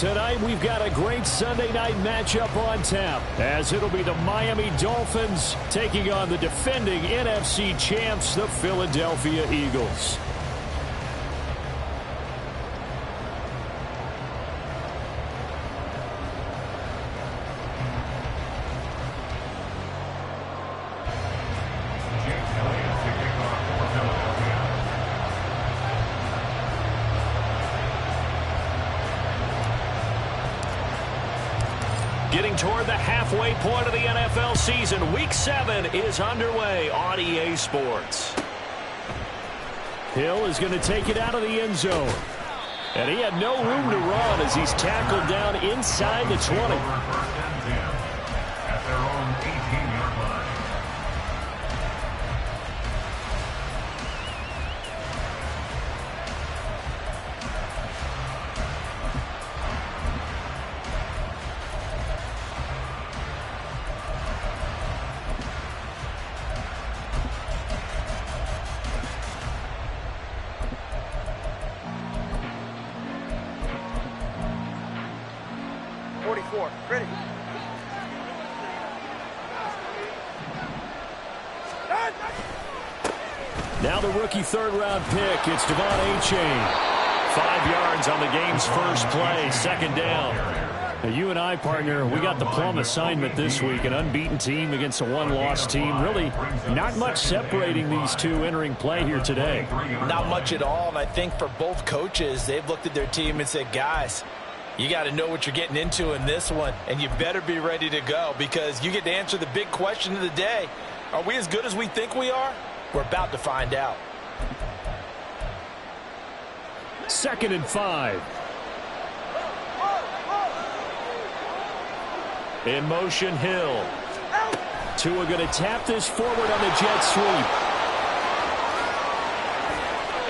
Tonight, we've got a great Sunday night matchup on tap, as it'll be the Miami Dolphins taking on the defending NFC champs, the Philadelphia Eagles. Getting toward the halfway point of the NFL season, Week 7 is underway on EA Sports. Hill is going to take it out of the end zone. And he had no room to run as he's tackled down inside the 20. At their own 18-yard line. Ready. Now the rookie third-round pick, it's Devon A-Chain. 5 yards on the game's first play, second down. Now, you and I, partner, we got the plum assignment this week, an unbeaten team against a one-loss team. Really not much separating these two entering play here today. Not much at all, and I think for both coaches, they've looked at their team and said, guys, you got to know what you're getting into in this one, and you better be ready to go because you get to answer the big question of the day. Are we as good as we think we are? We're about to find out. 2nd and 5. In motion, Hill. Tua going to tap this forward on the jet sweep.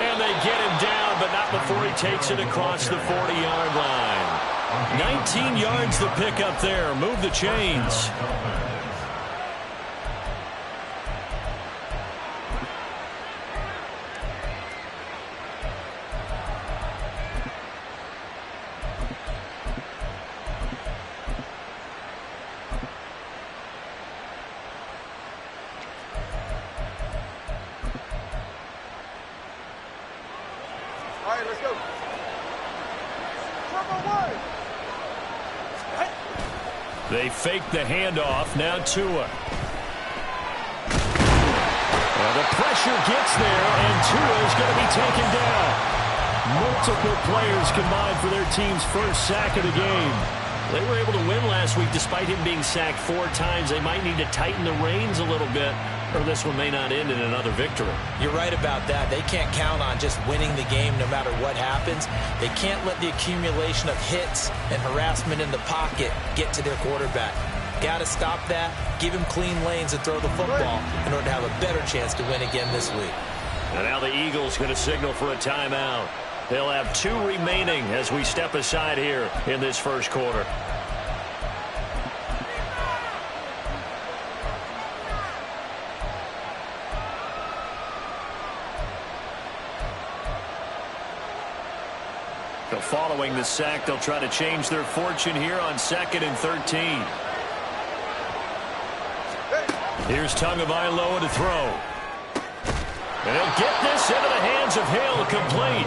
And they get him down, but not before he takes it across the 40-yard line. 19 yards to pick up there. Move the chains. All right, let's go. They fake the handoff. Now Tua. Well, the pressure gets there, and Tua is going to be taken down. Multiple players combined for their team's first sack of the game. They were able to win last week despite him being sacked 4 times. They might need to tighten the reins a little bit, or this one may not end in another victory. You're right about that. They can't count on just winning the game no matter what happens. They can't let the accumulation of hits and harassment in the pocket get to their quarterback. Got to stop that, give him clean lanes and throw the football in order to have a better chance to win again this week. And now the Eagles going to signal for a timeout. They'll have 2 remaining as we step aside here in this first quarter. So following the sack, they'll try to change their fortune here on 2nd and 13. Here's Tagovailoa to throw. And he'll get this into the hands of Hill, complete.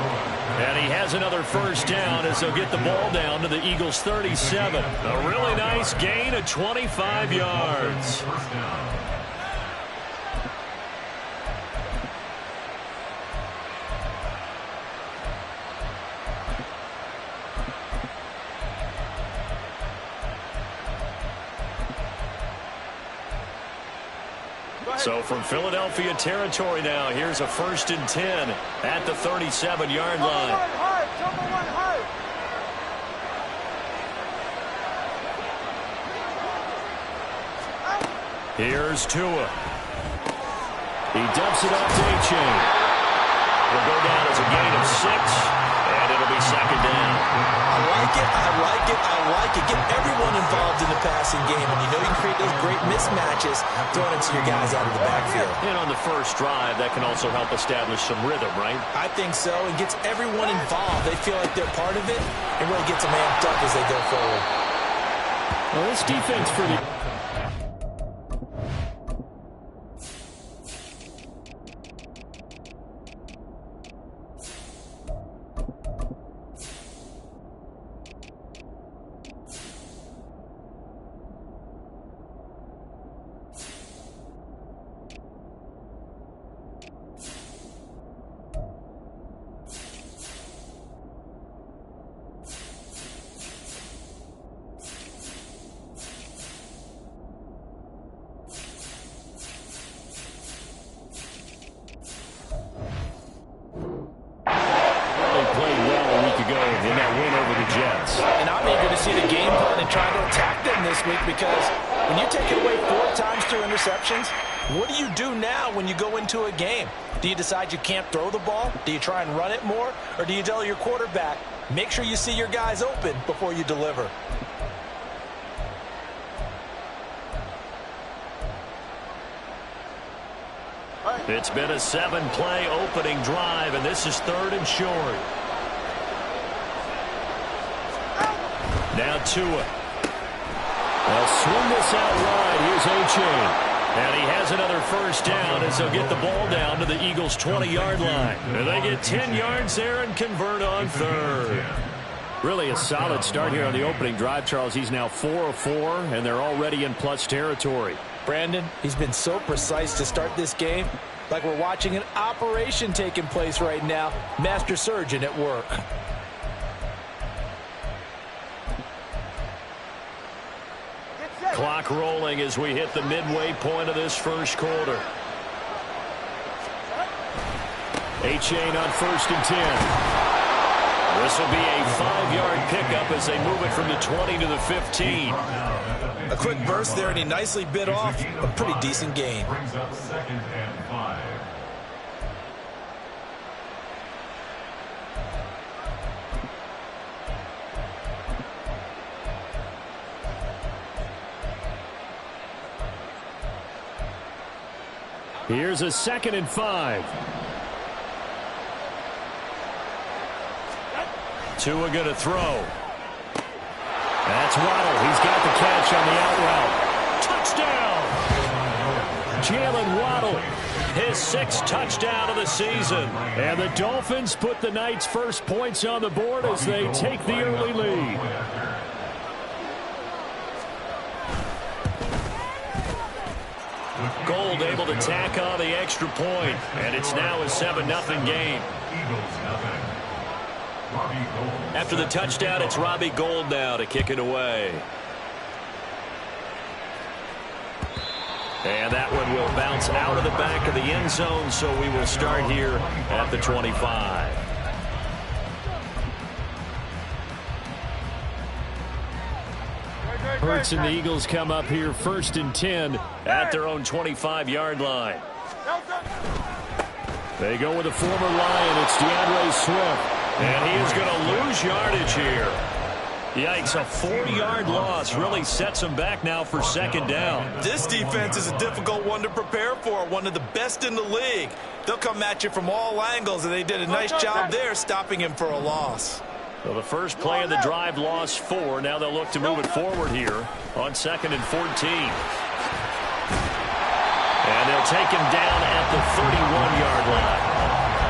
And he has another first down as they'll get the ball down to the Eagles' 37. A really nice gain of 25 yards. So from Philadelphia territory now, here's a 1st and 10 at the 37-yard line. Here's Tua. He dumps it off to A-Chain. Will go down as a gain of 6, and it'll be 2nd down. I like it. Get everyone involved in the pass passing game, and you know you can create those great mismatches throwing it to your guys out of the backfield. And on the first drive, that can also help establish some rhythm, right? I think so. It gets everyone involved. They feel like they're part of it, and really gets them amped up as they go forward. Well, this defense for the... Because when you take it away 4 times through interceptions, what do you do now when you go into a game? Do you decide you can't throw the ball? Do you try and run it more? Or do you tell your quarterback, make sure you see your guys open before you deliver? It's been a 7-play opening drive, and this is 3rd and short. Now Tua. They'll swing this out wide. Here's A-Chain. And he has another first down as they'll get the ball down to the Eagles' 20-yard line. And they get 10 yards there and convert on 3rd. Really a solid start here on the opening drive, Charles. He's now 4 of 4, and they're already in plus territory. Brandon, he's been so precise to start this game, like we're watching an operation taking place right now. Master surgeon at work. Clock rolling as we hit the midway point of this first quarter. A-Chain on 1st and 10. This will be a 5-yard pickup as they move it from the 20 to the 15. A quick burst there, and he nicely bit off a pretty decent gain. Brings up 2nd and 5. Here's a 2nd and 5. Tua going to throw. That's Waddle. He's got the catch on the out route. Touchdown! Jalen Waddle, his 6th touchdown of the season. And the Dolphins put the Knights' first points on the board as they take the early lead. Gold able to tack on the extra point, and it's now a 7-0 game. After the touchdown, it's Robbie Gould now to kick it away. And that one will bounce out of the back of the end zone, so we will start here at the 25. Hurts and the Eagles come up here 1st and 10 at their own 25-yard line. They go with a former Lion. It's DeAndre Swift. And he is going to lose yardage here. Yikes, a 40-yard loss really sets him back now for 2nd down. This defense is a difficult one to prepare for, one of the best in the league. They'll come at you from all angles, and they did a nice job there stopping him for a loss. So the first play of the drive lost 4. Now they'll look to move it forward here on 2nd and 14. And they'll take him down at the 31-yard line.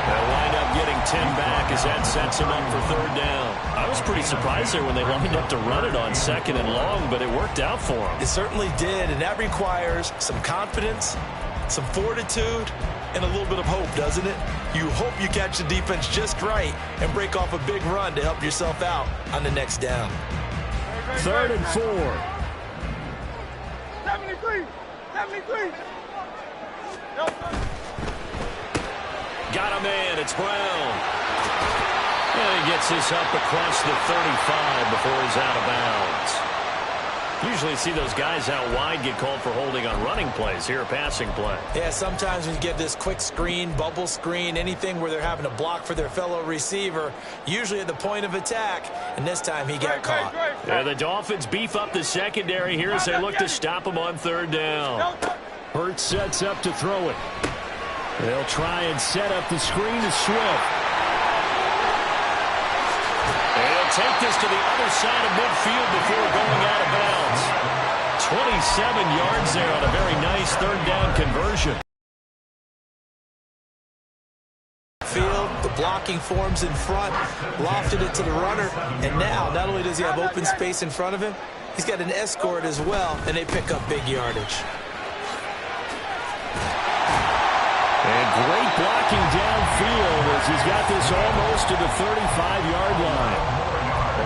They'll wind up getting 10 back as that sets him up for 3rd down. I was pretty surprised there when they lined up to run it on 2nd and long, but it worked out for them. It certainly did, and that requires some confidence, some fortitude, and a little bit of hope, doesn't it? You hope you catch the defense just right and break off a big run to help yourself out on the next down. 3rd and 4. 73! 73! Got a man. It's Brown. And he gets this up across the 35 before he's out of bounds. Usually see those guys out wide get called for holding on running plays. Here, a passing play. Yeah, sometimes when you get this quick screen, bubble screen, anything where they're having to block for their fellow receiver, usually at the point of attack, and this time he got caught. And the Dolphins beef up the secondary here as they look to stop him on third down. Hurts sets up to throw it. They'll try and set up the screen to Swift. And he'll take this to the other side of midfield before going out of bounds. 27 yards there on a very nice third down conversion. Field, the blocking forms in front, lofted it to the runner, and now not only does he have open space in front of him, he's got an escort as well, and they pick up big yardage. And great blocking downfield as he's got this almost to the 35-yard line.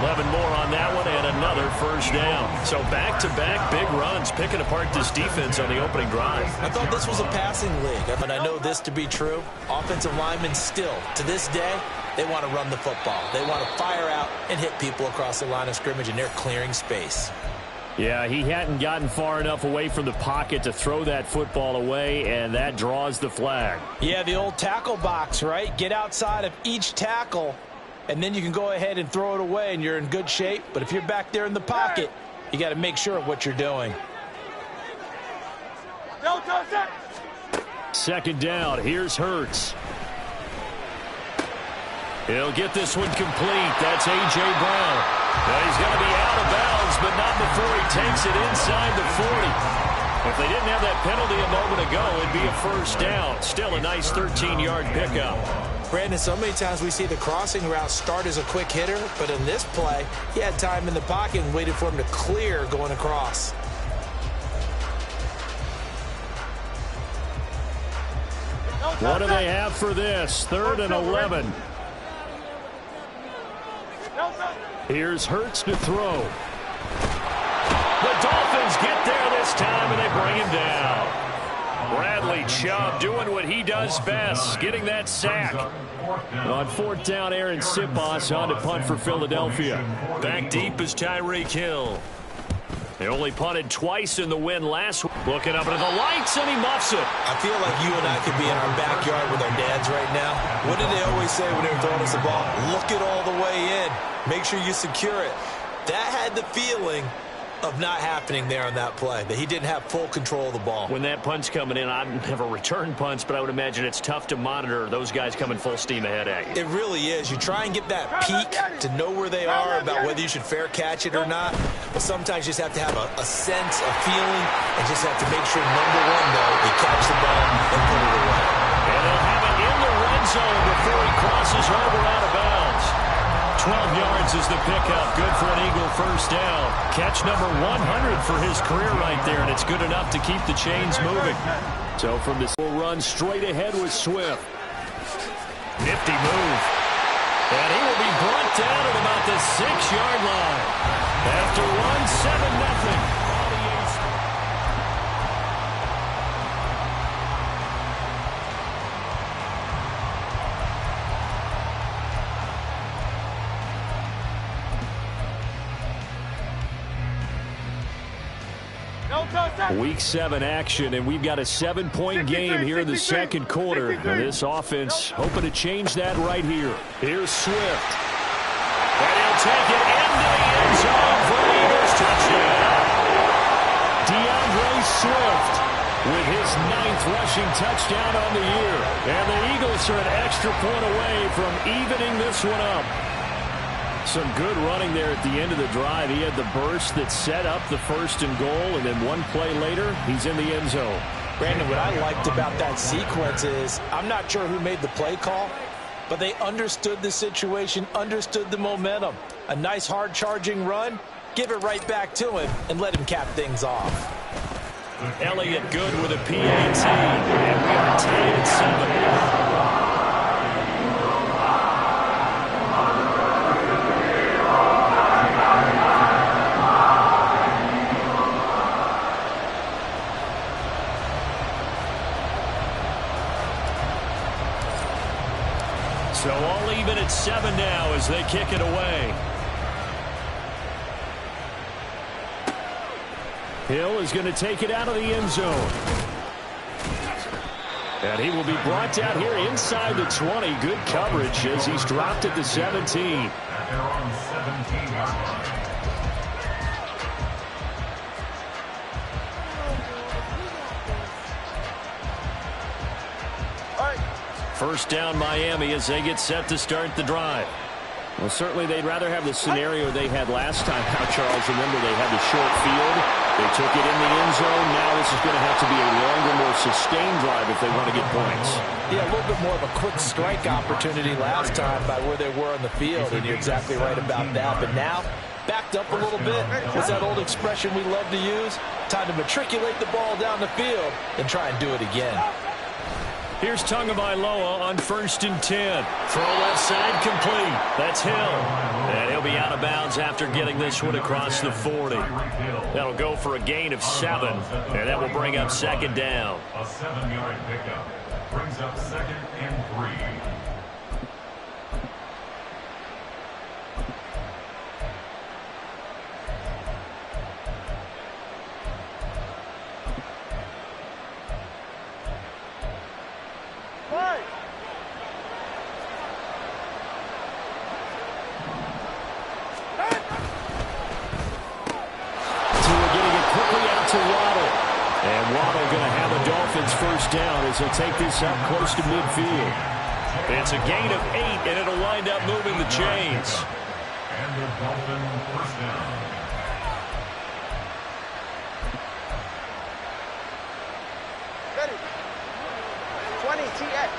11 more on that one and another first down. So back-to-back big runs picking apart this defense on the opening drive. I thought this was a passing league, and I know this to be true. Offensive linemen still, to this day, they want to run the football. They want to fire out and hit people across the line of scrimmage, and they're clearing space. Yeah, he hadn't gotten far enough away from the pocket to throw that football away, and that draws the flag. Yeah, the old tackle box, right? Get outside of each tackle, and then you can go ahead and throw it away, and you're in good shape. But if you're back there in the pocket, you got to make sure of what you're doing. Second down, here's Hurts. He'll get this one complete. That's A.J. Brown. Now he's going to be out of bounds, but not before he takes it inside the 40. If they didn't have that penalty a moment ago, it'd be a first down. Still a nice 13-yard pickup. Brandon, so many times we see the crossing route start as a quick hitter, but in this play, he had time in the pocket and waited for him to clear going across. What do they have for this? 3rd and 11. Here's Hurts to throw. The Dolphins get there this time, and they bring him down. Bradley Chubb doing what he does best, getting that sack. On 4th down, Aaron Sipos on to punt for Philadelphia. Back deep is Tyreek Hill. They only punted twice in the win last week. Looking up into the lights, and he muffs it. I feel like you and I could be in our backyard with our dads right now. What did they always say when they were throwing us the ball? Look it all the way in. Make sure you secure it. That had the feeling of not happening there on that play, that he didn't have full control of the ball. When that punt's coming in, I've never returned punts, but I would imagine it's tough to monitor those guys coming full steam ahead at you. It really is. You try and get that peek to know where they are about whether you should fair catch it or not, but sometimes you just have to have a sense, a feeling, and just have to make sure, number one, though, you catch the ball and put it away. And they'll have it in the red zone before he crosses over out of bounds. 12 yards is the pickup. Good for an Eagle first down. Catch number 100 for his career right there, and it's good enough to keep the chains moving. So from this, we'll run straight ahead with Swift. Nifty move. And he will be brought down at about the 6-yard line. After one, 7-0. Week 7 action, and we've got a 7-point game here in the second quarter. And this offense hoping to change that right here. Here's Swift. And he'll take it into the end zone for an Eagles touchdown. DeAndre Swift with his 9th rushing touchdown on the year. And the Eagles are an extra point away from evening this one up. Some good running there at the end of the drive. He had the burst that set up the 1st and goal, and then one play later, he's in the end zone. Brandon, what I liked about that sequence is I'm not sure who made the play call, but they understood the situation, understood the momentum. A nice hard-charging run, give it right back to him, and let him cap things off. Elliott good with a PAT, and we are tied at 7. So all even at 7 now as they kick it away. Hill is going to take it out of the end zone. And he will be brought down here inside the 20. Good coverage as he's dropped at the 17. First down Miami as they get set to start the drive. Well, certainly they'd rather have the scenario they had last time out, Charles. Remember, they had the short field. They took it in the end zone. Now this is going to have to be a longer, more sustained drive if they want to get points. Yeah, a little bit more of a quick strike opportunity last time by where they were on the field, and you're exactly right about that. But now, backed up a little bit. What's that old expression we love to use? Time to matriculate the ball down the field and try and do it again. Here's Tagovailoa on 1st and 10. Throw left side complete. That's Hill. And he'll be out of bounds after getting this one across the 40. That'll go for a gain of 7. And that will bring up 2nd down. A 7-yard pickup brings up 2nd and 3. First down as he'll take this up close to midfield. It's a gain of 8, and it'll wind up moving the chains. And the Dolphin first down. Ready. 20 TX.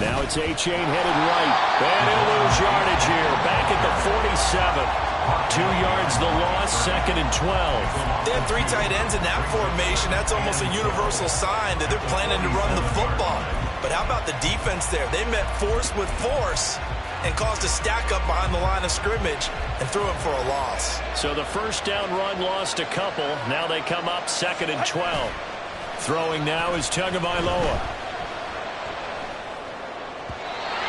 Now it's A-Chain headed right. And he'll lose yardage here. Back at the 47. 2 yards the loss, 2nd and 12. They have 3 tight ends in that formation. That's almost a universal sign that they're planning to run the football. But how about the defense there? They met force with force and caused a stack up behind the line of scrimmage and threw it for a loss. So the first down run lost a couple. Now they come up 2nd and 12. Throwing now is Tagovailoa.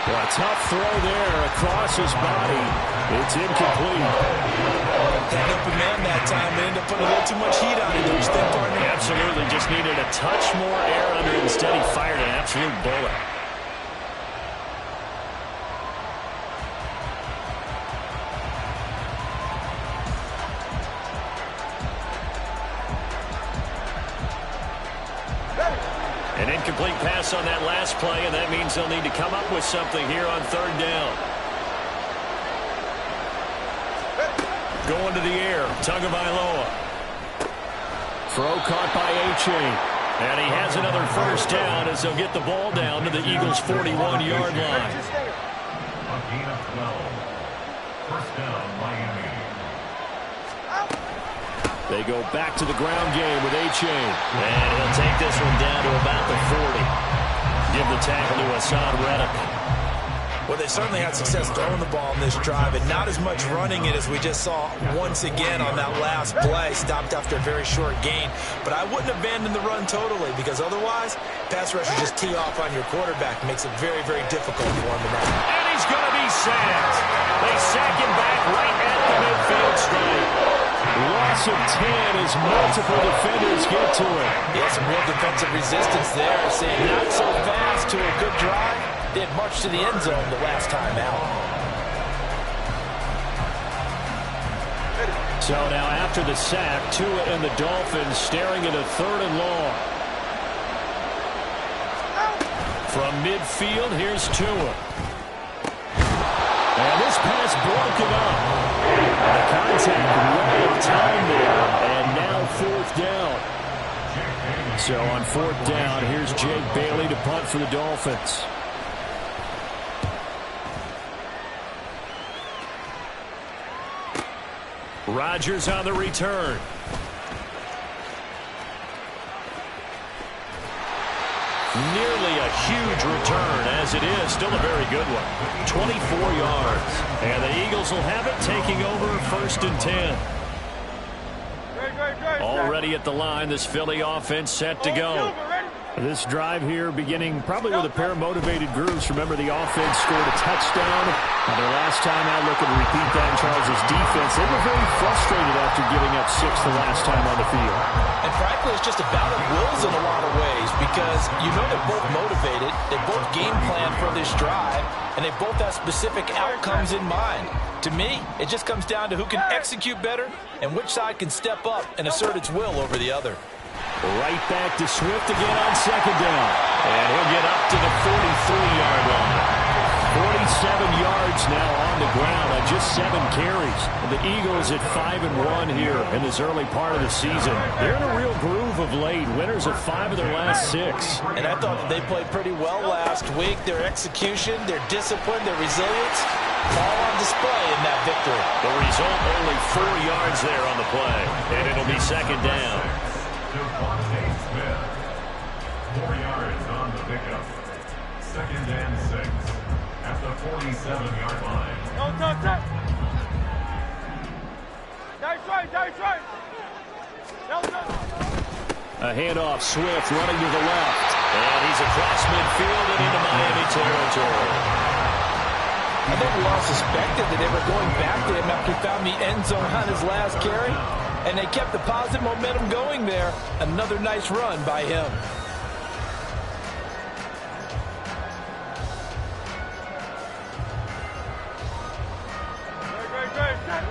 Well, a tough throw there across his body. It's incomplete. Had open man that time. They ended up putting a little too much heat on it, don't you think, partner? Absolutely. Just needed a touch more air under it. Instead, he fired an absolute bullet. An incomplete pass on that last play, and that means they'll need to come up with something here on 3rd down. Going to the air, Tagovailoa. Throw caught by A-Chain. And he has another first down as they'll get the ball down to the Eagles' 41-yard line. A gain of 12. First down, Miami. They go back to the ground game with A-Chain. And he'll take this one down to about the 40. Give the tackle to Hassan Reddick. Well, they certainly had success throwing the ball in this drive, and not as much running it as we just saw once again on that last play. Stopped after a very short gain. But I wouldn't abandon the run totally, because otherwise, pass rushers just tee off on your quarterback. Makes it very, very difficult for him tonight. And he's going to be sacked. They sack him back right at the midfield stripe. Loss of 10 as multiple defenders get to it. Yeah, some real defensive resistance there. Saying not so fast to a good drive. Did march to the end zone the last time out. So now after the sack, Tua and the Dolphins staring at a 3rd and long. From midfield, here's Tua. And this pass broken up. The contact right of time there. And now 4th down. So on 4th down, here's Jake Bailey to punt for the Dolphins. Rodgers on the return. Nearly a huge return, as it is. Still a very good one. 24 yards. And the Eagles will have it, taking over 1st and 10. Already at the line, this Philly offense set to go. This drive here beginning probably with a pair of motivated groups. Remember, the offense scored a touchdown. Their last time out, looking to repeat that in Charles' defense. They were very frustrated after giving up 6 the last time on the field. And frankly, it's just a battle of wills in a lot of ways, because you know they're both motivated. They both game plan for this drive, and they both have specific outcomes in mind. To me, it just comes down to who can execute better and which side can step up and assert its will over the other. Right back to Swift again on second down. And he'll get up to the 43-yard line. 47 yards now on the ground on just 7 carries. And the Eagles at 5-1 here in this early part of the season. They're in a real groove of late. Winners of 5 of their last 6. And I thought that they played pretty well last week. Their execution, their discipline, their resilience, all on display in that victory. The result, only 4 yards there on the play. And it'll be second down. 4 yards on the pickup. Second and 6 at the 47-yard line. A handoff, Swift running to the left. And he's across midfield and into Miami territory. I think we all suspected that they were going back to him after he found the end zone on his last carry. And they kept the positive momentum going there. Another nice run by him.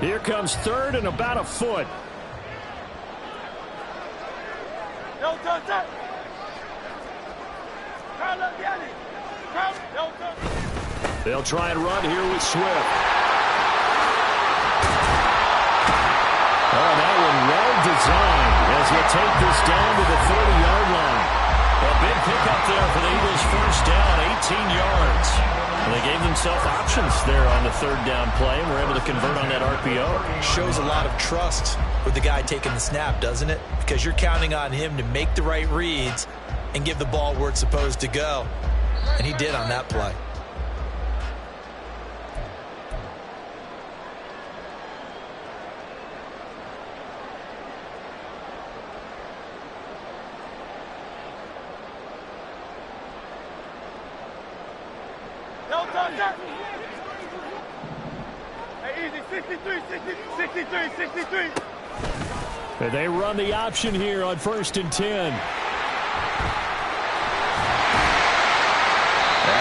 Here comes third and about a foot. They'll try and run here with Swift. Oh, that one well designed as he'll take this down to the 30-yard line. A big pickup there for the Eagles' first down, 18 yards. And they gave themselves options there on the third down play and were able to convert on that RPO. Shows a lot of trust with the guy taking the snap, doesn't it? Because you're counting on him to make the right reads and give the ball where it's supposed to go. And he did on that play. And they run the option here on 1st and 10. And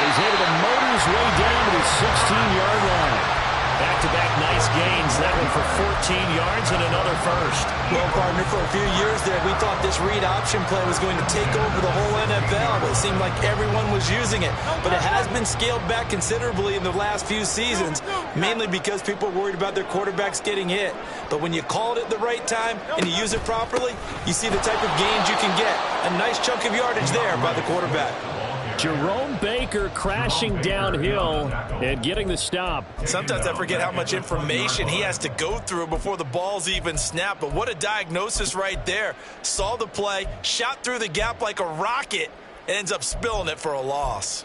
he's able to motor his way down to the 16-yard line. Back-to-back nice gains. That one for 14 yards and another first. Well, partner, for a few years there, we thought this read option play was going to take over the whole NFL. But it seemed like everyone was using it. But it has been scaled back considerably in the last few seasons, mainly because people are worried about their quarterbacks getting hit. But when you call it at the right time and you use it properly, you see the type of gains you can get. A nice chunk of yardage there by the quarterback. Jerome Baker crashing downhill and getting the stop. Sometimes I forget how much information he has to go through before the ball's even snapped. But what a diagnosis right there. Saw the play, shot through the gap like a rocket, and ends up spilling it for a loss.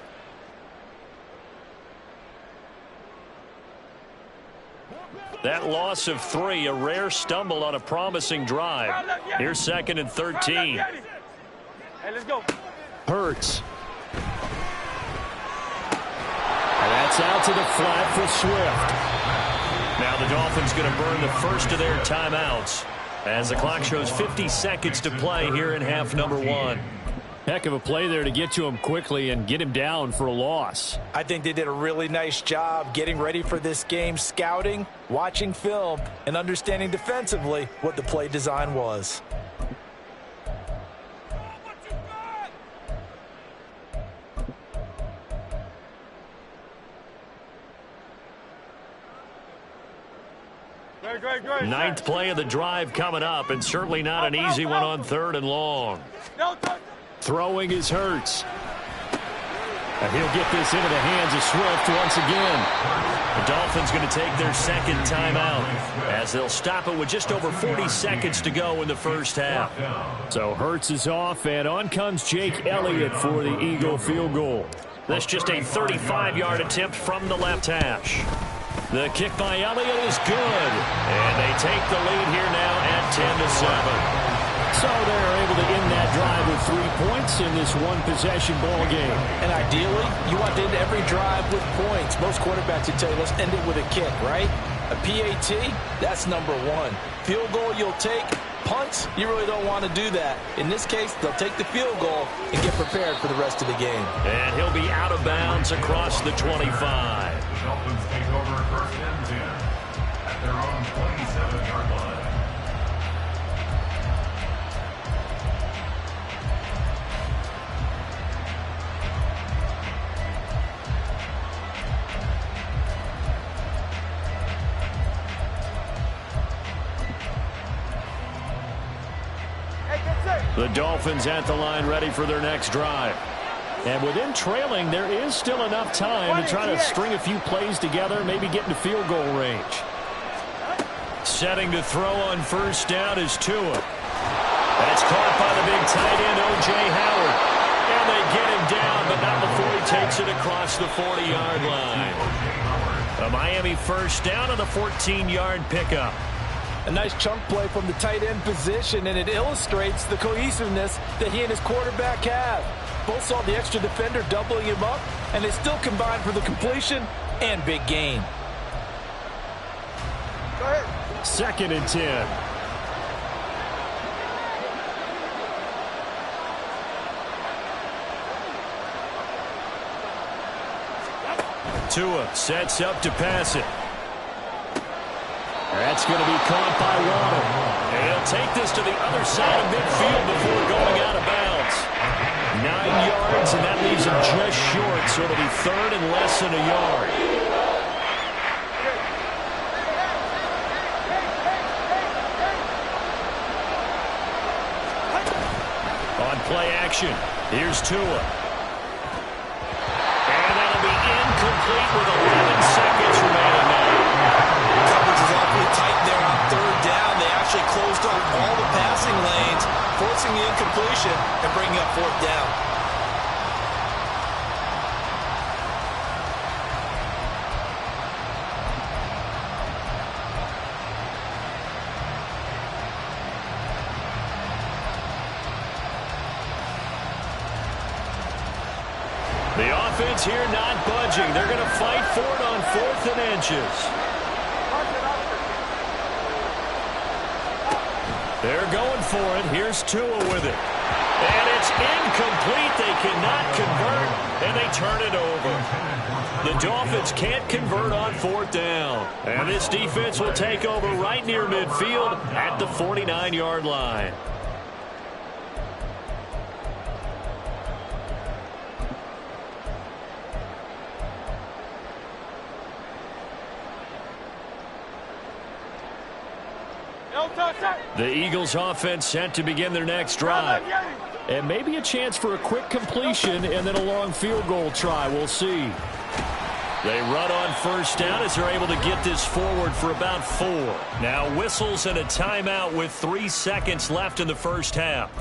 That loss of 3, a rare stumble on a promising drive. Here's 2nd and 13. Hey, let's go. Hurts. And that's out to the flat for Swift. Now the Dolphins going to burn the first of their timeouts as the clock shows 50 seconds to play here in half number 1. Heck of a play there to get to him quickly and get him down for a loss. I think they did a really nice job getting ready for this game, scouting, watching film, and understanding defensively what the play design was. Ninth play of the drive coming up, and certainly not an easy one on 3rd and long. Throwing is Hurts. And he'll get this into the hands of Swift once again. The Dolphins going to take their 2nd timeout as they'll stop it with just over 40 seconds to go in the first half. So Hurts is off, and on comes Jake Elliott for the Eagle field goal. That's just a 35-yard attempt from the left hash. The kick by Elliott is good, and they take the lead here now at 10-7. So they're able to end that drive with 3 points in this one-possession ball game. And ideally, you want to end every drive with points. Most quarterbacks would tell you, let's end it with a kick, right? A PAT, that's number 1. Field goal you'll take. Punts, you really don't want to do that. In this case, they'll take the field goal and get prepared for the rest of the game. And he'll be out of bounds across the 25. The Dolphins take over 1st and 10 at their own 27-yard line. The Dolphins at the line ready for their next drive. And within trailing, there is still enough time to try to string a few plays together, maybe get into field goal range. Setting to throw on first down is Tua. That's caught by the big tight end, O.J. Howard. And they get him down, but not before he takes it across the 40-yard line. A Miami first down on the 14-yard pickup. A nice chunk play from the tight end position, and it illustrates the cohesiveness that he and his quarterback have. Both saw the extra defender doubling him up, and they still combined for the completion and big gain. Go ahead. 2nd and 10. Tua sets up to pass it. That's going to be caught by Waddle. And he'll take this to the other side of midfield before going out of bounds. 9 yards, and that leaves him just short, so it'll be 3rd and less than a yard. On play action, here's Tua. And that'll be incomplete with 11 seconds remaining now. Coverage is awfully tight there on 3rd down. They actually closed off all the passing lanes, forcing the incompletion and bringing up 4th down. The offense here not budging. They're going to fight for it on 4th and inches. They're going for it. Here's Tua with it. And it's incomplete. They cannot convert, and they turn it over. The Dolphins can't convert on 4th down. And this defense will take over right near midfield at the 49-yard line. The Eagles offense set to begin their next drive. And maybe a chance for a quick completion and then a long field goal try. We'll see. They run on first down as they're able to get this forward for about 4. Now whistles and a timeout with 3 seconds left in the first half.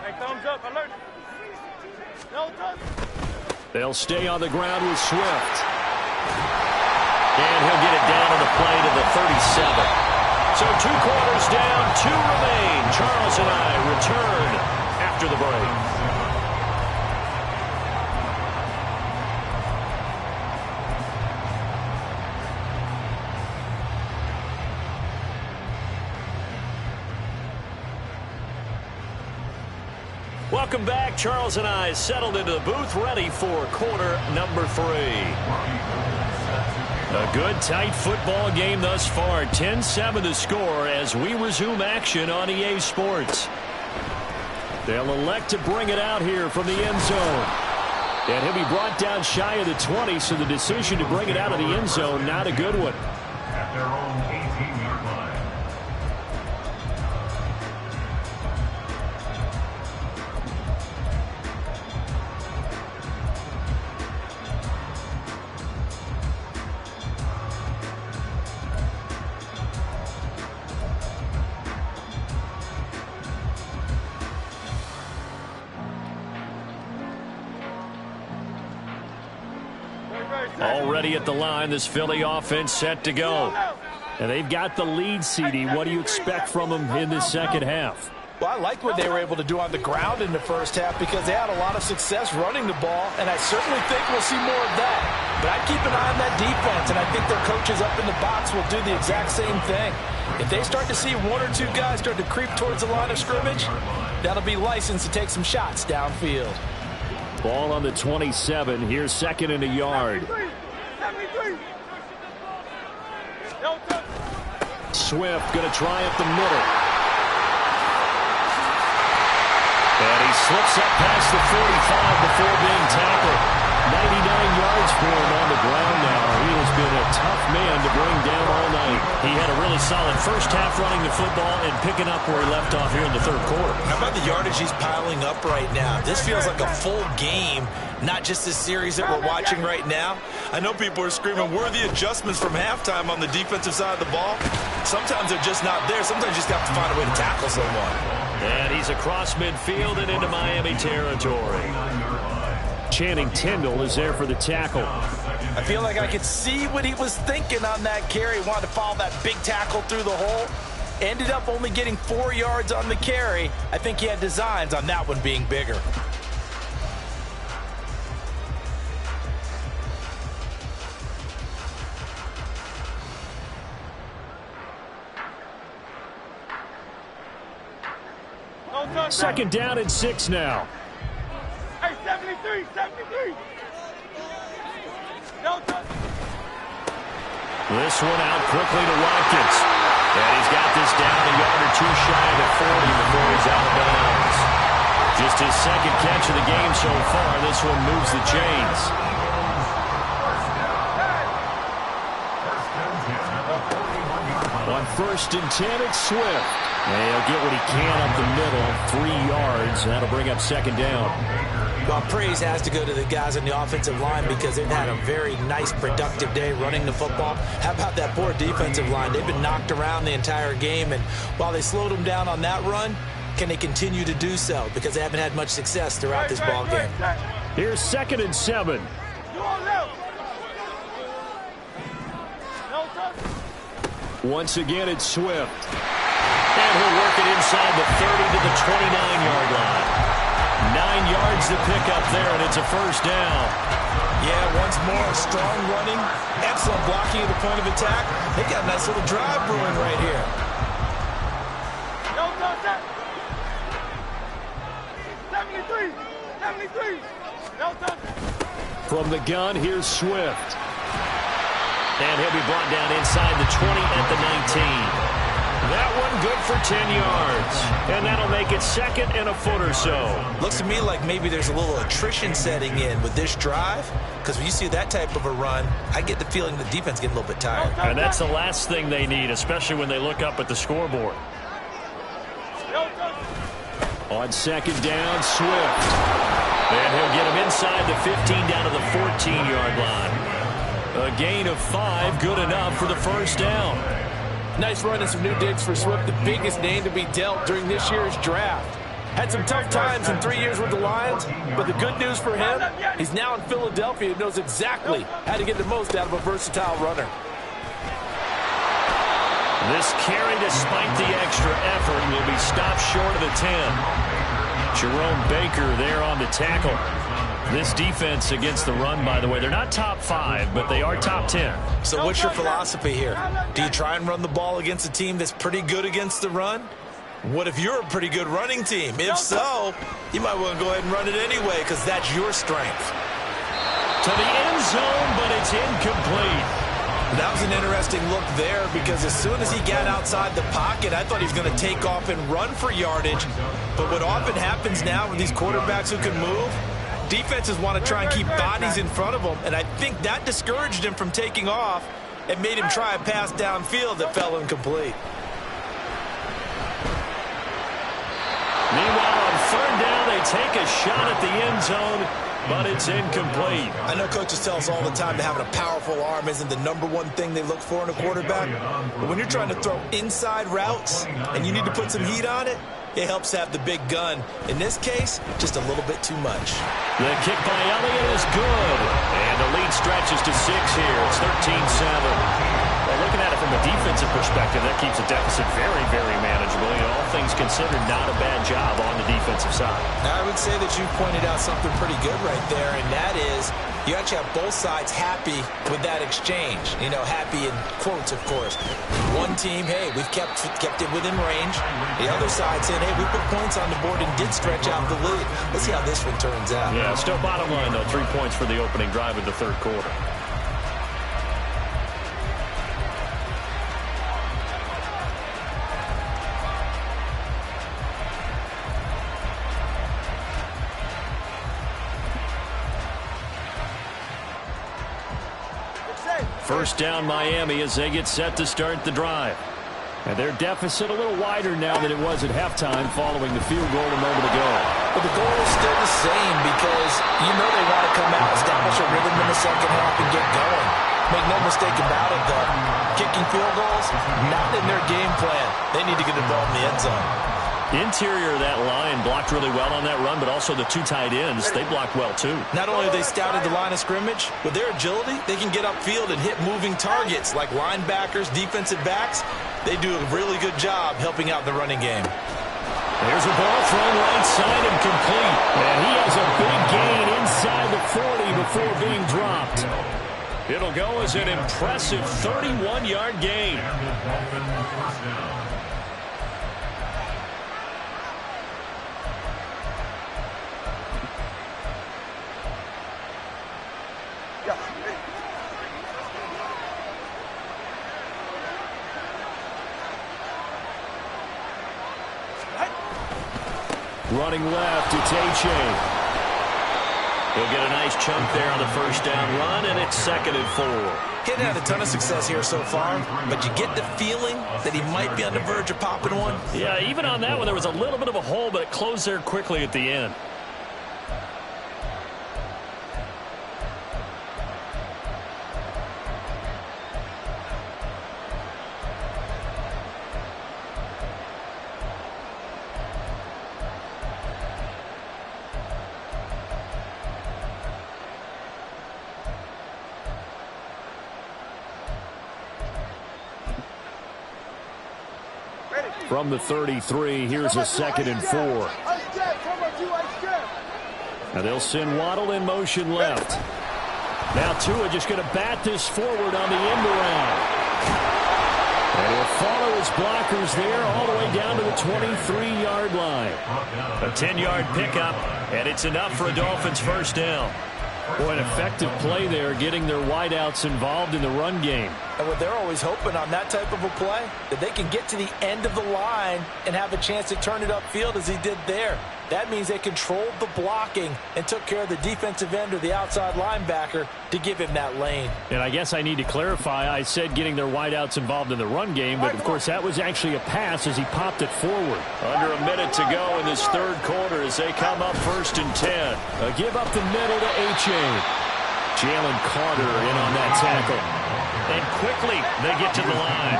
Hey, thumbs up, alert. They'll stay on the ground with Swift. And he'll get it down on the play to the 37. So 2 quarters down, 2 remain. Charles and I return after the break. Welcome back. Charles and I settled into the booth, ready for quarter number 3. A good, tight football game thus far. 10-7 the score as we resume action on EA Sports. They'll elect to bring it out here from the end zone. And he'll be brought down shy of the 20, so the decision to bring it out of the end zone, not a good one. At their own 18-yard line. Already at the line, this Philly offense set to go. And they've got the lead, CD. What do you expect from them in this second half? Well, I like what they were able to do on the ground in the first half because they had a lot of success running the ball, and I certainly think we'll see more of that. But I'd keep an eye on that defense, and I think their coaches up in the box will do the exact same thing. If they start to see 1 or 2 guys start to creep towards the line of scrimmage, that'll be licensed to take some shots downfield. Ball on the 27. Here's 2nd and a yard. Swift going to try up the middle. And he slips up past the 45 before being tackled. 99 yards for him on the ground now. He has been a tough man to bring down all night. He had a really solid first half running the football and picking up where he left off here in the third quarter. How about the yardage he's piling up right now? This feels like a full game, not just this series that we're watching right now. I know people are screaming, where are the adjustments from halftime on the defensive side of the ball? Sometimes they're just not there. Sometimes you just have to find a way to tackle someone. And he's across midfield and into Miami territory. Channing Tindall is there for the tackle. I feel like I could see what he was thinking on that carry. Wanted to follow that big tackle through the hole. Ended up only getting 4 yards on the carry. I think he had designs on that one being bigger. Second down and 6 now. Hey, 73, 73. No touch. This one out quickly to Watkins. And he's got this down a yard or two shy of the 40 before he's out of bounds. Just his second catch of the game so far. This one moves the chains. On 1st and 10, it's Swift. And he'll get what he can up the middle, 3 yards. That'll bring up second down. Well, praise has to go to the guys on the offensive line because they've had a very nice, productive day running the football. How about that poor defensive line? They've been knocked around the entire game, and while they slowed them down on that run, can they continue to do so? Because they haven't had much success throughout this ball game. Here's 2nd and 7. Once again, it's Swift. And he'll work it inside the 30 to the 29-yard line. 9 yards to pick up there, and it's a first down. Yeah, once more, strong running, excellent blocking at the point of attack. They got a nice little drive brewing right here. No touch. 73, 73. No touch. From the gun, here's Swift. And he'll be brought down inside the 20 at the 19. That one good for 10 yards. And that'll make it 2nd and a foot or so. Looks to me like maybe there's a little attrition setting in with this drive. Because when you see that type of a run, I get the feeling the defense getting a little bit tired. And that's the last thing they need, especially when they look up at the scoreboard. On 2nd down, Swift. And he'll get him inside the 15 down to the 14-yard line. A gain of 5, good enough for the first down. Nice run and some new digs for Swift, the biggest name to be dealt during this year's draft. Had some tough times in 3 years with the Lions, but the good news for him, he's now in Philadelphia and knows exactly how to get the most out of a versatile runner. This carry, despite the extra effort, will be stopped short of the 10. Jerome Baker there on the tackle. This defense against the run, by the way, they're not top 5, but they are top 10. So what's your philosophy here? Do you try and run the ball against a team that's pretty good against the run? What if you're a pretty good running team? If so, you might want to go ahead and run it anyway because that's your strength. To the end zone, but it's incomplete. That was an interesting look there because as soon as he got outside the pocket, I thought he was going to take off and run for yardage. But what often happens now with these quarterbacks who can move, defenses want to try and keep bodies in front of them, and I think that discouraged him from taking off and made him try a pass downfield that fell incomplete. Meanwhile, on 3rd down, they take a shot at the end zone, but it's incomplete. I know coaches tell us all the time that having a powerful arm isn't the #1 thing they look for in a quarterback, but when you're trying to throw inside routes and you need to put some heat on it, it helps have the big gun. In this case, just a little bit too much. The kick by Elliott is good. And the lead stretches to 6 here. It's 13-7. Well, looking at it from a defensive perspective, that keeps the deficit very, very manageable. You know, all things considered, not a bad job on the defensive side. I would say that you pointed out something pretty good right there, and that is you actually have both sides happy with that exchange. You know, happy in quotes, of course. One team, hey, we've kept it within range. The other side saying, hey, we put points on the board and did stretch out the lead. Let's see how this one turns out. Yeah, still bottom line, though, 3 points for the opening drive of the third quarter. First down Miami as they get set to start the drive. And their deficit a little wider now than it was at halftime following the field goal a moment ago. But the goal is still the same because you know they want to come out, establish a rhythm in the second half, and get going. Make no mistake about it, though. Kicking field goals, not in their game plan. They need to get the ball in the end zone. Interior of that line blocked really well on that run, but also the two tight ends, they blocked well too. Not only have they scouted the line of scrimmage, with their agility, they can get upfield and hit moving targets like linebackers, defensive backs. They do a really good job helping out the running game. There's a ball thrown right side and complete. And he has a big gain inside the 40 before being dropped. It'll go as an impressive 31-yard gain. Running left, it's H.A. He'll get a nice chunk there on the first down run, and it's 2nd and 4. He hasn't had a ton of success here so far, but you get the feeling that he might be on the verge of popping one. Yeah, even on that one, there was a little bit of a hole, but it closed there quickly at the end. From the 33, here's a 2nd and 4. Now they'll send Waddle in motion left. Now Tua just going to bat this forward on the end around. And he'll follow his blockers there all the way down to the 23-yard line. A 10-yard pickup, and it's enough for a Dolphins first down. Boy, an effective play there, getting their wideouts involved in the run game. And what they're always hoping on that type of a play, that they can get to the end of the line and have a chance to turn it upfield as he did there. That means they controlled the blocking and took care of the defensive end or the outside linebacker to give him that lane. And I guess I need to clarify, I said getting their wideouts involved in the run game, but of course that was actually a pass as he popped it forward. Under a minute to go in this third quarter as they come up 1st and 10. A give up the middle to H.A. Jalen Carter in on that tackle. And quickly they get to the line.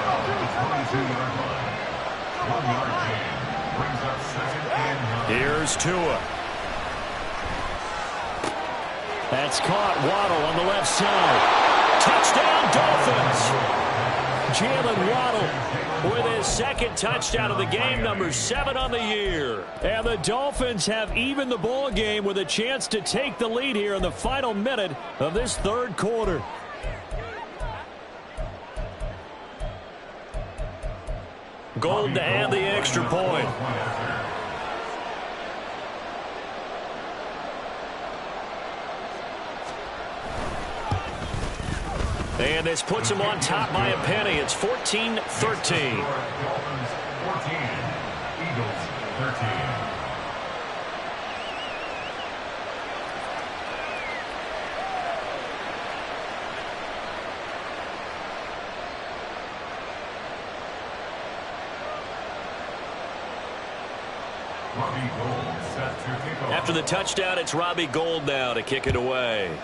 Here's Tua. That's caught. Waddle on the left side. Touchdown, Dolphins. Jalen Waddle with his 2nd touchdown of the game, number 7 on the year. And the Dolphins have evened the ball game with a chance to take the lead here in the final minute of this third quarter. Gold to add the extra point. And this puts him on top by a penny. It's 14-13. Dolphins 14, Eagles 13. After the touchdown, it's Robbie Gould now to kick it away.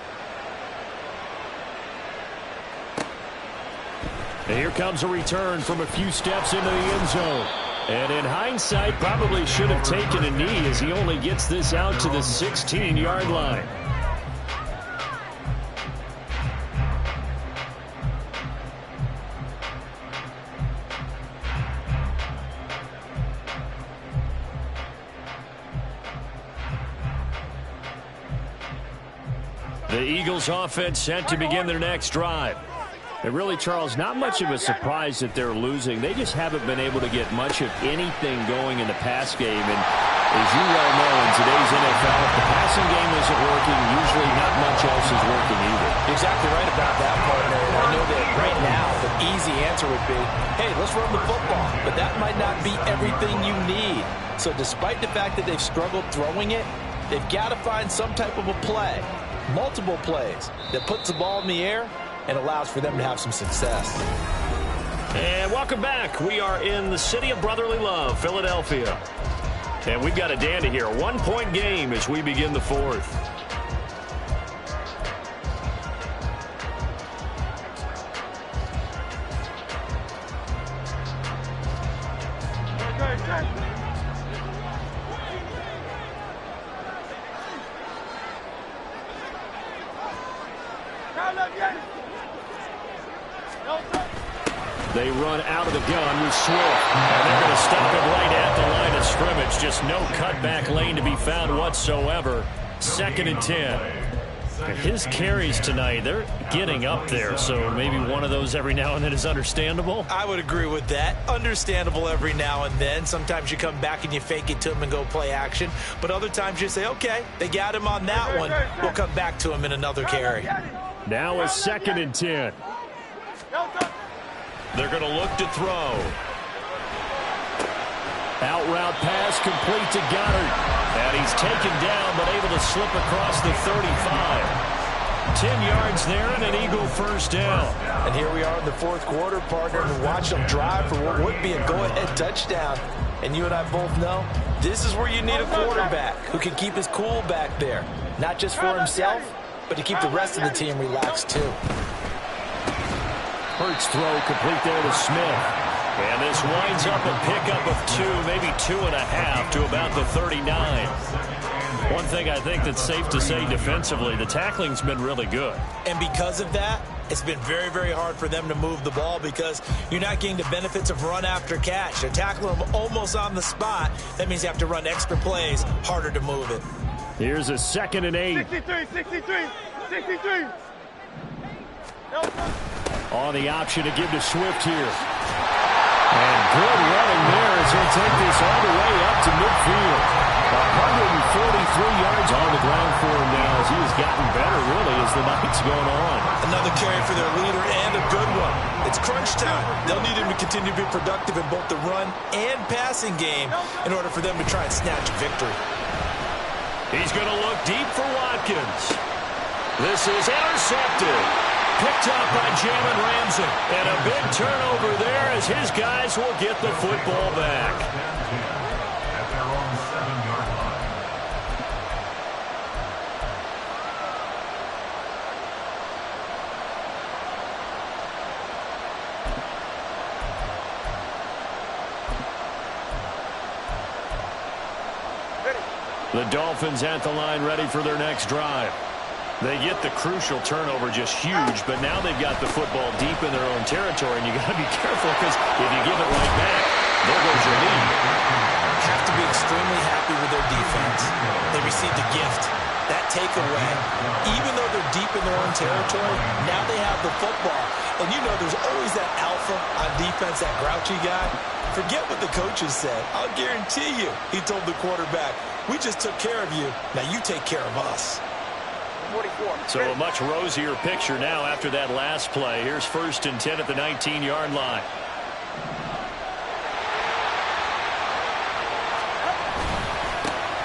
And here comes a return from a few steps into the end zone. And in hindsight, probably should have taken a knee as he only gets this out to the 16-yard line. The Eagles offense set to begin their next drive. And really, Charles, not much of a surprise that they're losing. They just haven't been able to get much of anything going in the pass game. And as you well know, in today's NFL, if the passing game isn't working, usually not much else is working either. Exactly right about that, partner. And I know that right now the easy answer would be, hey, let's run the football. But that might not be everything you need. So despite the fact that they've struggled throwing it, they've got to find some type of a play, multiple plays, that puts the ball in the air and allows for them to have some success. And welcome back. We are in the city of brotherly love, Philadelphia. And we've got a dandy here. A one-point game as we begin the fourth. They run out of the gun with Swift. And they're going to stop him right at the line of scrimmage. Just no cutback lane to be found whatsoever. 2nd and 10. His carries tonight, they're getting up there. So maybe one of those every now and then is understandable. I would agree with that. Understandable every now and then. Sometimes you come back and you fake it to him and go play action. But other times you say, okay, they got him on that one. We'll come back to him in another carry. Now a 2nd and 10. They're going to look to throw. Out route pass complete to Goddard. And he's taken down but able to slip across the 35. 10 yards there and an Eagle first down. And here we are in the fourth quarter, partner, and watch them drive for what would be a go-ahead touchdown. And you and I both know this is where you need a quarterback who can keep his cool back there. Not just for himself, but to keep the rest of the team relaxed too. Hurts throw complete there to Smith. And this winds up a pickup of 2, maybe 2.5 to about the 39. One thing I think that's safe to say defensively, the tackling's been really good. And because of that, it's been very, very hard for them to move the ball because you're not getting the benefits of run after catch. They're tackling them almost on the spot. That means you have to run extra plays, harder to move it. Here's a 2nd and 8. 63. On the option to give to Swift here. And good running there as he'll take this all the way up to midfield. 143 yards on the ground for him now as he has gotten better, really, as the night's going on. Another carry for their leader and a good one. It's crunch time. They'll need him to continue to be productive in both the run and passing game in order for them to try and snatch a victory. He's going to look deep for Watkins. This is intercepted. Picked up by Jalen Ramsey. And a big turnover there as his guys will get the football back. At their own 7-yard line. The Dolphins at the line ready for their next drive. They get the crucial turnover, just huge, but now they've got the football deep in their own territory, and you got to be careful because if you give it right back, there goes your lead. Have to be extremely happy with their defense. They received a gift. That takeaway, even though they're deep in their own territory, now they have the football. And you know there's always that alpha on defense, that grouchy guy. Forget what the coaches said. I'll guarantee you, he told the quarterback, we just took care of you. Now you take care of us. 44. So a much rosier picture now after that last play. Here's 1st and 10 at the 19-yard line.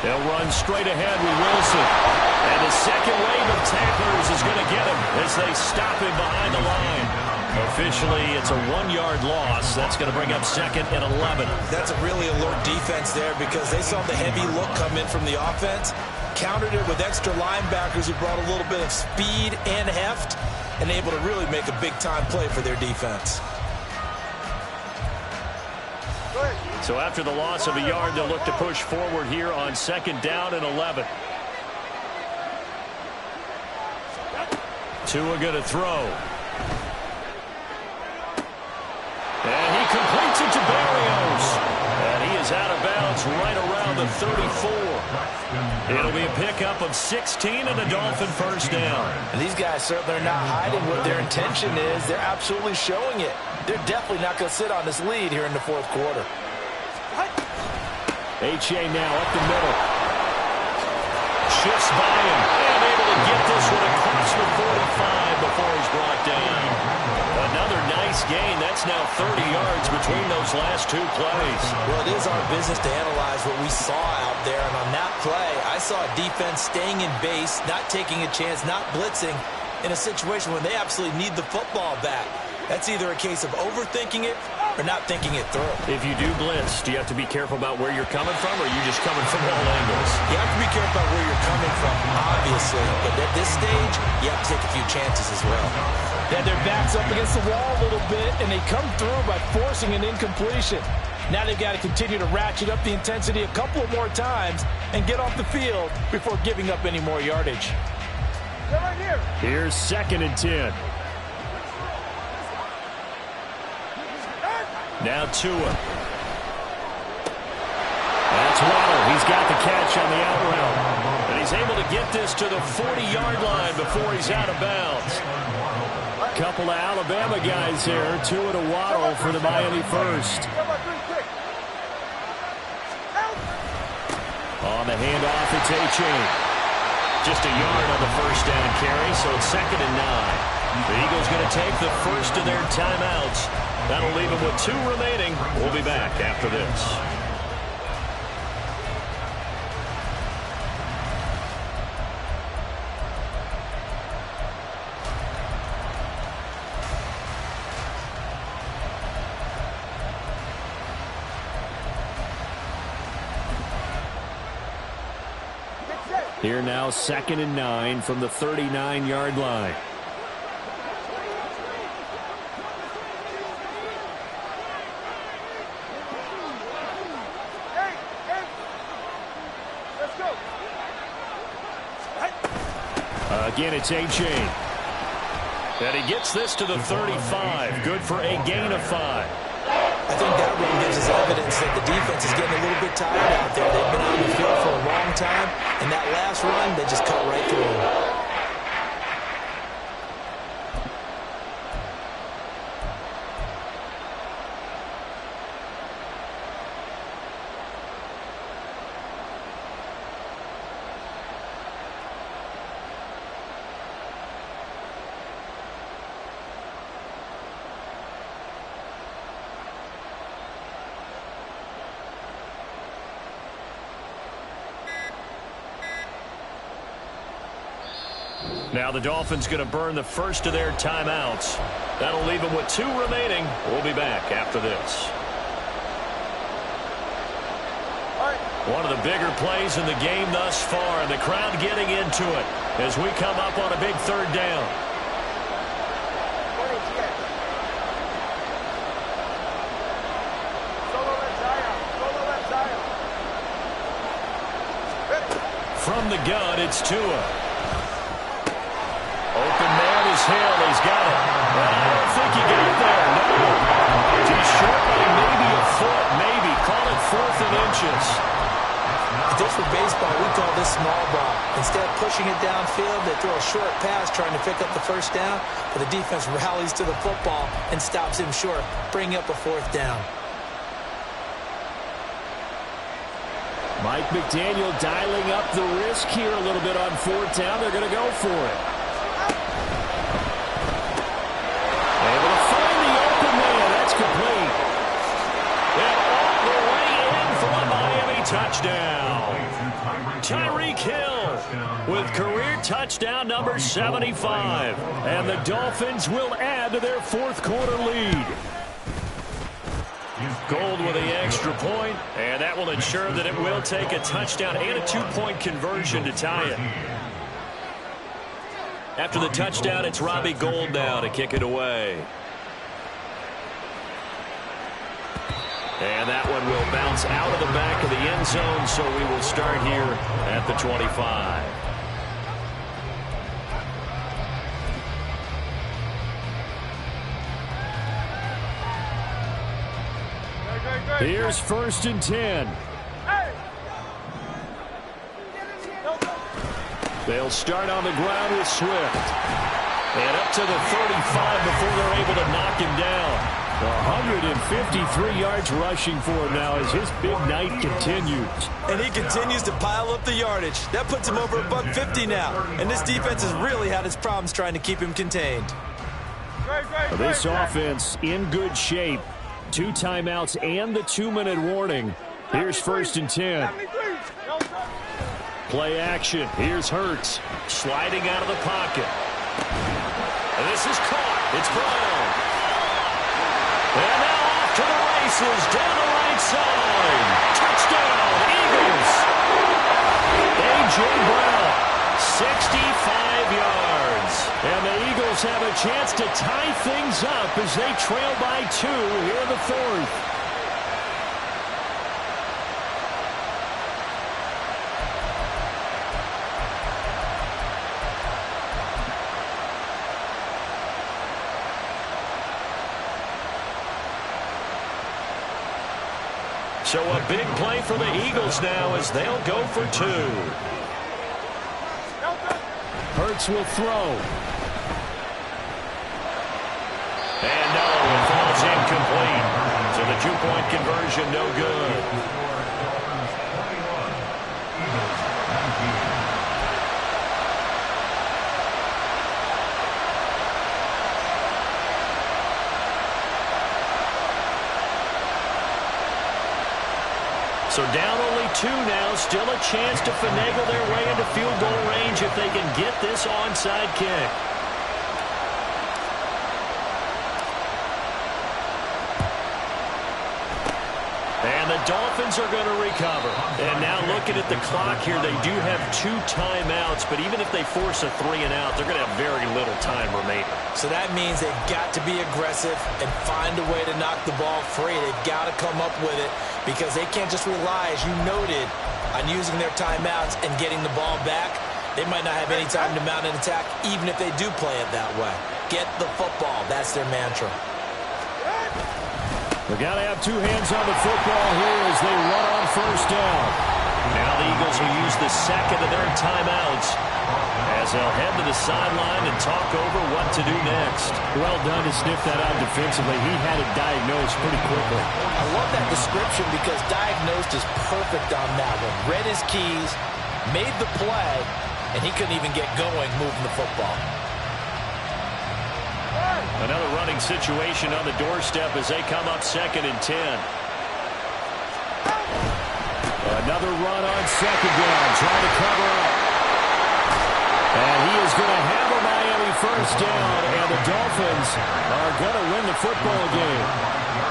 They'll run straight ahead with Wilson. And the second wave of tacklers is going to get him as they stop him behind the line. Officially, it's a 1-yard loss. That's going to bring up 2nd and 11. That's a really alert defense there because they saw the heavy look come in from the offense, countered it with extra linebackers who brought a little bit of speed and heft, and able to really make a big-time play for their defense. So after the loss of a yard, they'll look to push forward here on 2nd down and 11. Tua going to throw. And he completes it to Berrios. And he is out of bounds right around the 34. It'll be a pickup of 16 and a Dolphin first down. And these guys certainly are not hiding what their intention is. They're absolutely showing it. They're definitely not going to sit on this lead here in the fourth quarter. H.A. now up the middle. Shifts by him. And able to get this one across the 45 before he's brought down. Another nice gain. That's now 30 yards between those last two plays. Well, it is our business to analyze what we saw out there. And on that play, I saw a defense staying in base, not taking a chance, not blitzing, in a situation when they absolutely need the football back. That's either a case of overthinking it or not thinking it through. If you do blitz, do you have to be careful about where you're coming from, or are you just coming from all angles? You have to be careful about where you're coming from, obviously. But at this stage, you have to take a few chances as well. Then their back's up against the wall a little bit, and they come through by forcing an incompletion. Now they've got to continue to ratchet up the intensity a couple of more times and get off the field before giving up any more yardage. They're right here. Here's 2nd and 10. Now Tua. That's Waddle. He's got the catch on the out route. And he's able to get this to the 40-yard line before he's out of bounds. Couple of Alabama guys here. Tua to Waddle for the Miami first. On the handoff, it's A-Chain. Just a yard on the first down carry, so it's 2nd and 9. The Eagles going to take the first of their timeouts. That'll leave them with 2 remaining. We'll be back after this. Here now, 2nd and 9 from the 39-yard line. Again, it's A-Chain. And he gets this to the 35. Good for a gain of 5. I think that run gives us evidence that the defense is getting a little bit tired out there. They've been on the field for a long time, and that last run, they just cut right through them. Now the Dolphins going to burn the first of their timeouts. That'll leave them with 2 remaining. We'll be back after this. One of the bigger plays in the game thus far, and the crowd getting into it as we come up on a big 3rd down. From the gun, it's Tua. Open man is Hill. He's got it. Well, I don't think he got there. No. Too short by maybe a foot. Maybe. Call it 4th and inches. If this were baseball, we call this small ball. Instead of pushing it downfield, they throw a short pass trying to pick up the first down, but the defense rallies to the football and stops him short, bringing up a 4th down. Mike McDaniel dialing up the risk here a little bit on 4th down. They're going to go for it. Able to find the open man. That's complete. And all the way in for a Miami touchdown. Tyreek Hill with career touchdown number 75. And the Dolphins will add to their 4th quarter lead. Gold with the extra point, and that will ensure that it will take a touchdown and a 2-point conversion to tie it. After the touchdown, it's Robbie Gould now to kick it away. And that one will bounce out of the back of the end zone, so we will start here at the 25. Here's 1st and 10. They'll start on the ground with Swift. And up to the 35 before they're able to knock him down. 153 yards rushing for him now as his big night continues. And he continues to pile up the yardage. That puts him over $150 now. And this defense has really had its problems trying to keep him contained. This offense in good shape. 2 timeouts and the 2-minute warning. Here's 1st and 10. Play action. Here's Hurts sliding out of the pocket. And this is caught. It's Brown. And now off to the races down the right side. Touchdown, Eagles. A.J. Brown, 65 yards. And the Eagles have a chance to tie things up as they trail by 2 here in the 4th. So a big play for the Eagles now as they'll go for 2. Hurts will throw. And no, it falls incomplete. So the 2-point conversion no good. So down only 2 now, still a chance to finagle their way into field goal range if they can get this onside kick. And the Dolphins are going to recover. And now looking at the clock here, they do have 2 timeouts, but even if they force a 3-and-out, they're going to have very little time remaining. So that means they've got to be aggressive and find a way to knock the ball free. They've got to come up with it because they can't just rely, as you noted, on using their timeouts and getting the ball back. They might not have any time to mount an attack, even if they do play it that way. Get the football. That's their mantra. They've got to have 2 hands on the football here as they run on 1st down. Now the Eagles will use the 2nd of their timeouts as they'll head to the sideline and talk over what to do next. Well done to sniff that out defensively. He had it diagnosed pretty quickly. I love that description because diagnosed is perfect on that one. Read his keys, made the play, and he couldn't even get going moving the football. Another running situation on the doorstep as they come up 2nd and 10. Another run on 2nd down, trying to cover up. And he is going to have a Miami 1st down, and the Dolphins are going to win the football game.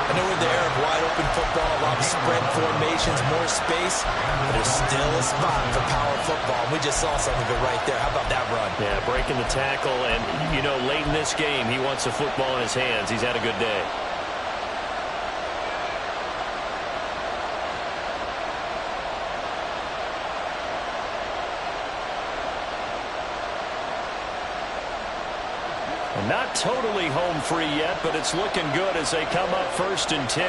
I know we're there, wide open football, a lot of spread formations, more space, but there's still a spot for power football. We just saw some of it right there. How about that run? Yeah, breaking the tackle, and, you know, late in this game, he wants the football in his hands. He's had a good day. Not totally home free yet, but it's looking good as they come up 1st and 10.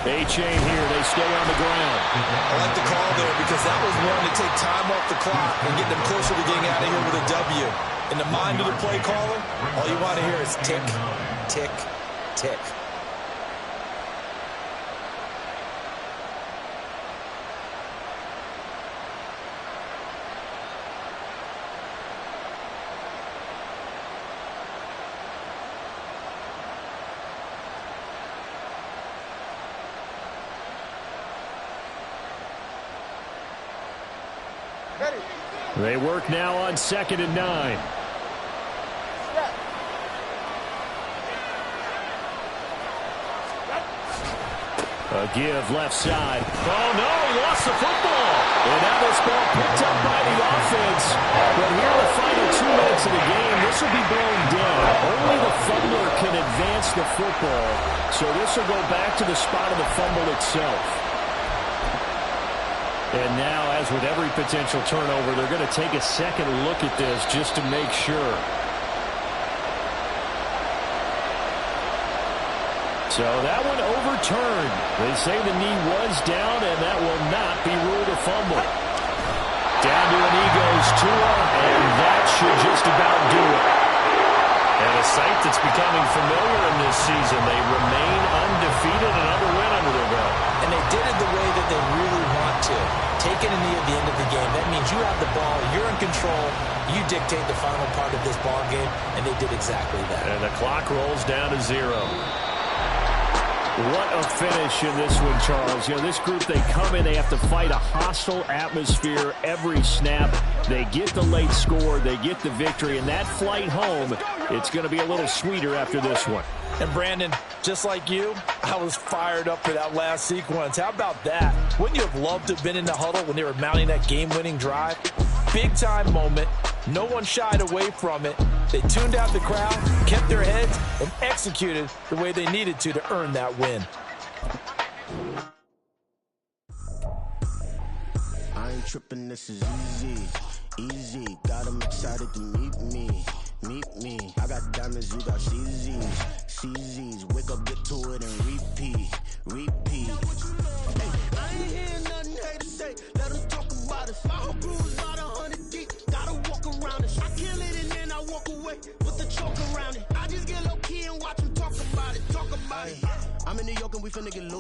A-chain here. They stay on the ground. I like the call there because that was one to take time off the clock and get them closer to getting out of here with a W. In the mind of the play caller, all you want to hear is tick, tick, tick. They work now on 2nd and 9. A give left side. Oh, no, he lost the football. And now this ball picked up by the offense. But here in the final 2 minutes of the game, this will be blown down. Only the fumbler can advance the football. So this will go back to the spot of the fumble itself. And now, as with every potential turnover, they're going to take a second look at this just to make sure. So that one overturned. They say the knee was down, and that will not be ruled a fumble. Down to an goes Tua, and that should just about do it. And a sight that's becoming familiar in this season. They remain undefeated, another win under their belt. And they did it the way that they really want to. Taking a knee at the end of the game. That means you have the ball, you're in control, you dictate the final part of this ball game, and they did exactly that. And the clock rolls down to 0. What a finish in this one, Charles. You know, this group, they come in, they have to fight a hostile atmosphere every snap. They get the late score, they get the victory, and that flight home, it's going to be a little sweeter after this one. And Brandon, just like you, I was fired up for that last sequence. How about that? Wouldn't you have loved to have been in the huddle when they were mounting that game-winning drive? Big-time moment. No one shied away from it. They tuned out the crowd, kept their heads, and executed the way they needed to earn that win. I ain't tripping, this is easy, easy. Got 'em excited to meet me. I got diamonds, you got CZs. Wake up, get to it, and repeat. Hey, I ain't hearing nothing haters say. Let them talk about it. My whole crew is about 100 deep. Gotta walk around it. I kill it and then I walk away with the choke around it. I just get low key and watch them talk about it. I'm in New York and we finna get loose.